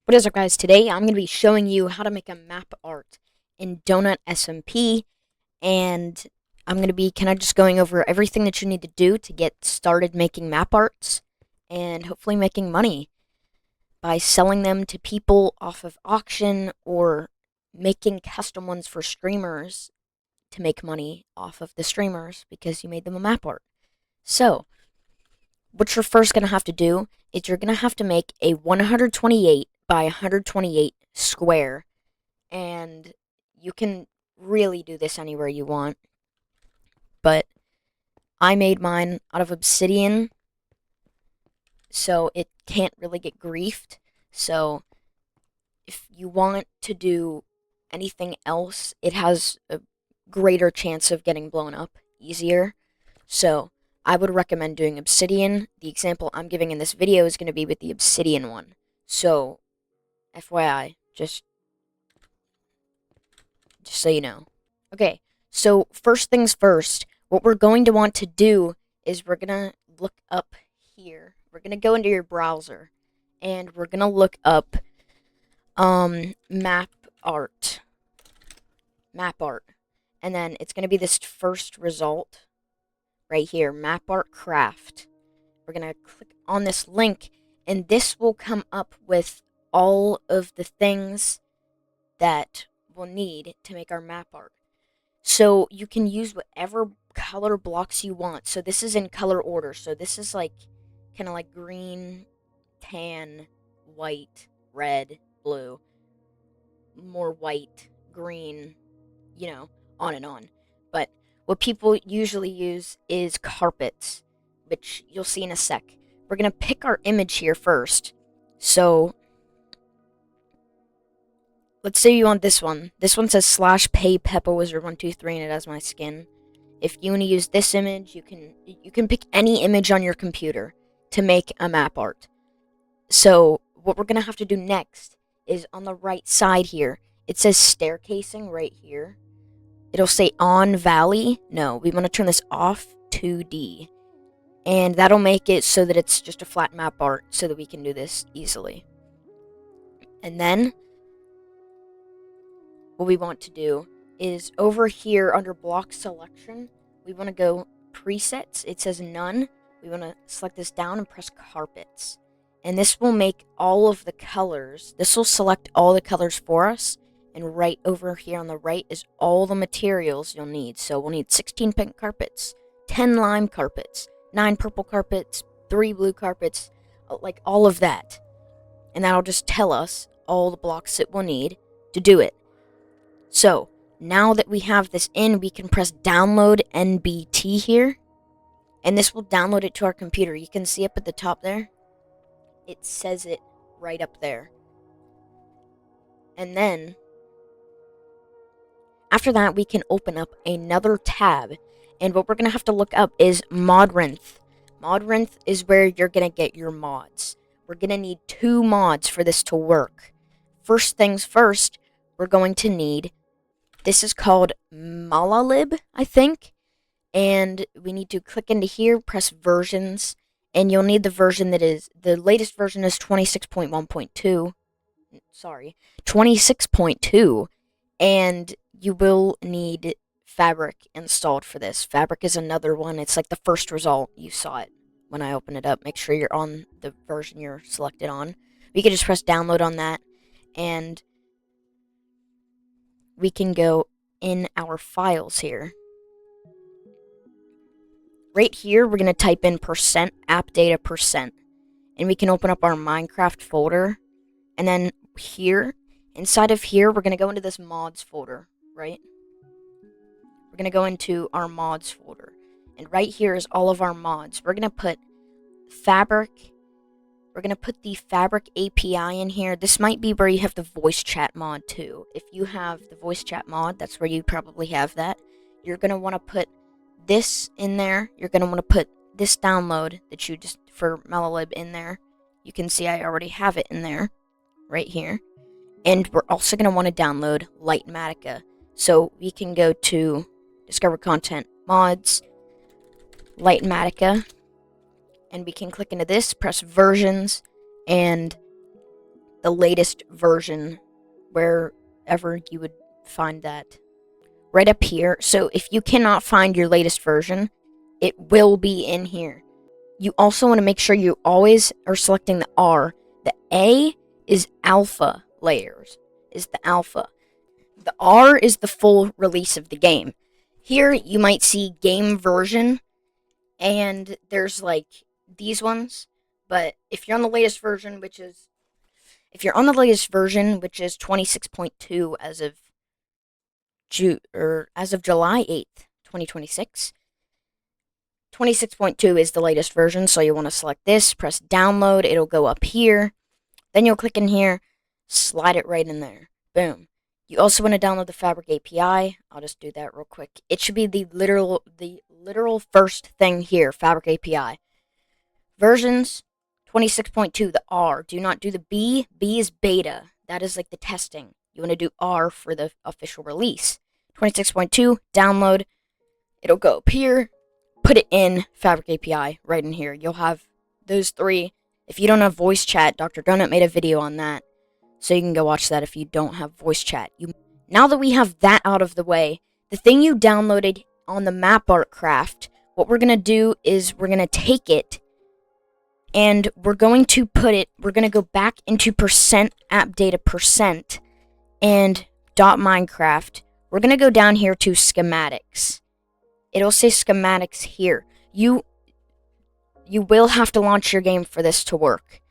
What is up, guys? Today I'm going to be showing you how to make a map art in DonutSMP, and I'm going to be kind of just going over everything that you need to do to get started making map arts and hopefully making money by selling them to people off of auction or making custom ones for streamers to make money off of the streamers because you made them a map art. So, what you're first going to have to do is you're going to have to make a 128 by 128 square, and you can really do this anywhere you want, but I made mine out of obsidian, so it can't really get griefed. So if you want to do anything else, it has a greater chance of getting blown up easier. So I would recommend doing obsidian. The example I'm giving in this video is going to be with the obsidian one. So FYI, just so you know. Okay, so first things first, what we're going to want to do is we're going to look up here. We're going to go into your browser, and we're going to look up map art. Map art. And then it's going to be this first result right here, map art craft. We're going to click on this link, and this will come up with all of the things that we'll need to make our map art. So you can use whatever color blocks you want. So this is in color order. So this is like kind of like green, tan, white, red, blue, more white, green, on and on. But what people usually use is carpets, which you'll see in a sec. We're going to pick our image here first. So let's say you want this one. This one says /pay Peppa Wizard 123 and it has my skin. If you want to use this image, you can pick any image on your computer to make a map art. So what we're going to have to do next is on the right side here. It says staircasing right here. It'll say on valley. No, we want to turn this off 2D. And that'll make it so that it's just a flat map art so that we can do this easily. And then what we want to do is over here under block selection, we want to go presets. It says none. We want to select this down and press carpets. And this will make all of the colors. This will select all the colors for us. And right over here on the right is all the materials you'll need. So we'll need 16 pink carpets, 10 lime carpets, 9 purple carpets, 3 blue carpets, like all of that. And that'll just tell us all the blocks that we'll need to do it. So now that we have this in, we can press download NBT here. And this will download it to our computer. You can see up at the top there. It says it right up there. And then after that, we can open up another tab. And what we're going to have to look up is Modrinth. Modrinth is where you're going to get your mods. We're going to need 2 mods for this to work. First things first, we're going to need, this is called Malalib, I think. And we need to click into here, press versions. And you'll need the version that is, the latest version is 26.1.2. Sorry, 26.2. And you will need Fabric installed for this. Fabric is another one. It's like the first result. You saw it when I opened it up. Make sure you're on the version you're selected on. We can just press download on that, and we can go in our files here. Right here, we're going to type in %appdata%, and we can open up our Minecraft folder. And then here, inside of here, we're going to go into this mods folder, right? We're going to go into our mods folder. And right here is all of our mods. We're going to put Fabric. We're going to put the Fabric API in here. This might be where you have the voice chat mod too. If you have the voice chat mod, that's where you probably have that. You're going to want to put this in there. You're going to want to put this download that you just, for Malalib in there. You can see I already have it in there, right here. And we're also going to want to download Lightmatica. So we can go to Discover Content, Mods, Lightmatica, and we can click into this, press versions, and the latest version wherever you would find that. Right up here. So if you cannot find your latest version, it will be in here. You also want to make sure you always are selecting the R. The A is alpha layers, is the alpha. The R is the full release of the game. Here you might see game version, and there's like these ones. But if you're on the latest version, which is 26.2 as of July 8th, 2026. 26.2 is the latest version, so you want to select this, press download, it'll go up here. Then you'll click in here, slide it right in there. Boom. You also want to download the Fabric API. I'll just do that real quick. It should be the literal first thing here, Fabric API. Versions 26.2, the R. Do not do the B. B is beta. That is like the testing. You want to do R for the official release. 26.2, download. It'll go up here. Put it in Fabric API right in here. You'll have those three. If you don't have voice chat, Dr. Donut made a video on that. So you can go watch that if you don't have voice chat. Now that we have that out of the way, the thing you downloaded on the map art craft, what we're going to do is we're going to take it and we're going to go back into %appdata% and .minecraft. We're going to go down here to schematics. It'll say schematics here. You will have to launch your game for this to work.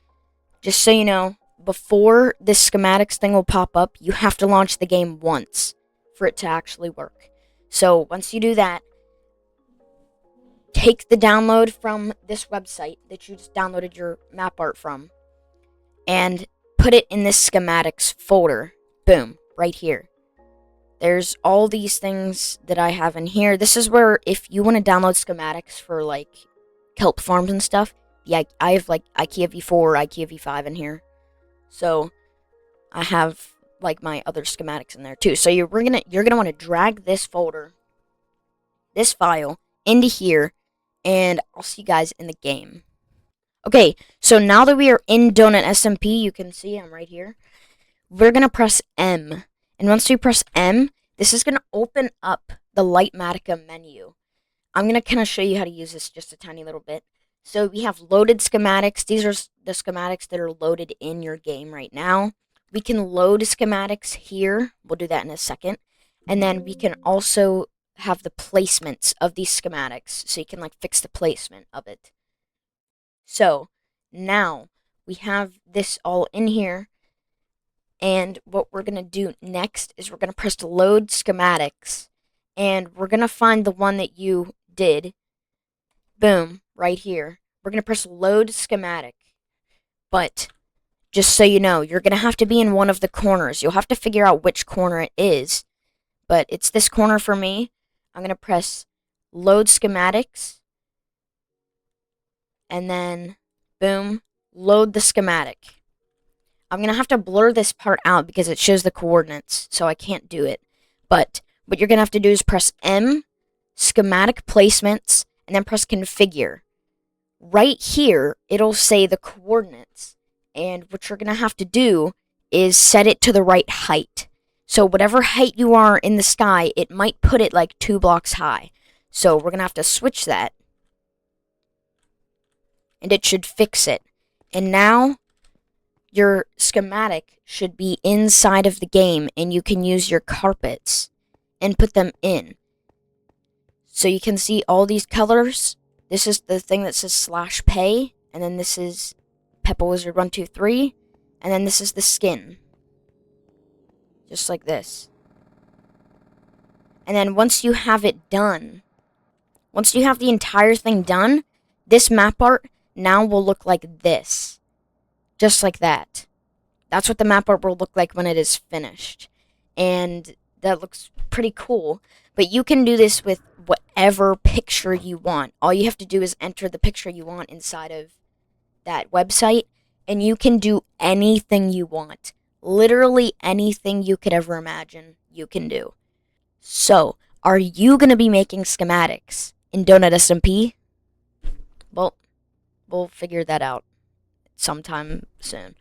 Just so you know, before this schematics thing will pop up, you have to launch the game once for it to actually work. So once you do that, take the download from this website that you just downloaded your map art from and put it in this schematics folder. Boom, right here. There's all these things that I have in here. This is where if you want to download schematics for like kelp farms and stuff, yeah, I have like IKEA V4, IKEA V5 in here. So I have like my other schematics in there too. So you're gonna want to drag this folder, this file into here, and I'll see you guys in the game. Okay, so now that we are in DonutSMP, you can see I'm right here. We're gonna press M. And once we press M, this is going to open up the Lightmatica menu. I'm going to kind of show you how to use this just a tiny little bit. So we have loaded schematics. These are the schematics that are loaded in your game right now. We can load schematics here. We'll do that in a second. And then we can also have the placements of these schematics. So you can like fix the placement of it. So now we have this all in here. And what we're going to do next is we're going to press load schematics. And we're going to find the one that you did. Boom, right here. We're going to press load schematic. But just so you know, you're going to have to be in one of the corners. You'll have to figure out which corner it is. But it's this corner for me. I'm going to press load schematics. And then, boom, load the schematic. I'm going to have to blur this part out because it shows the coordinates, so I can't do it. But what you're going to have to do is press M, schematic placements, and then press configure. Right here, it'll say the coordinates. And what you're going to have to do is set it to the right height. So whatever height you are in the sky, it might put it like 2 blocks high. So we're going to have to switch that. And it should fix it. And now your schematic should be inside of the game, and you can use your carpets and put them in. So you can see all these colors. This is the thing that says /pay, and then this is Peppa Wizard 123, and then this is the skin. Just like this. And then once you have it done, once you have the entire thing done, this map art now will look like this. Just like that. That's what the map art will look like when it is finished. And that looks pretty cool. But you can do this with whatever picture you want. All you have to do is enter the picture you want inside of that website. And you can do anything you want. Literally anything you could ever imagine, you can do. So, are you going to be making schematics in DonutSMP? Well, we'll figure that out sometime soon.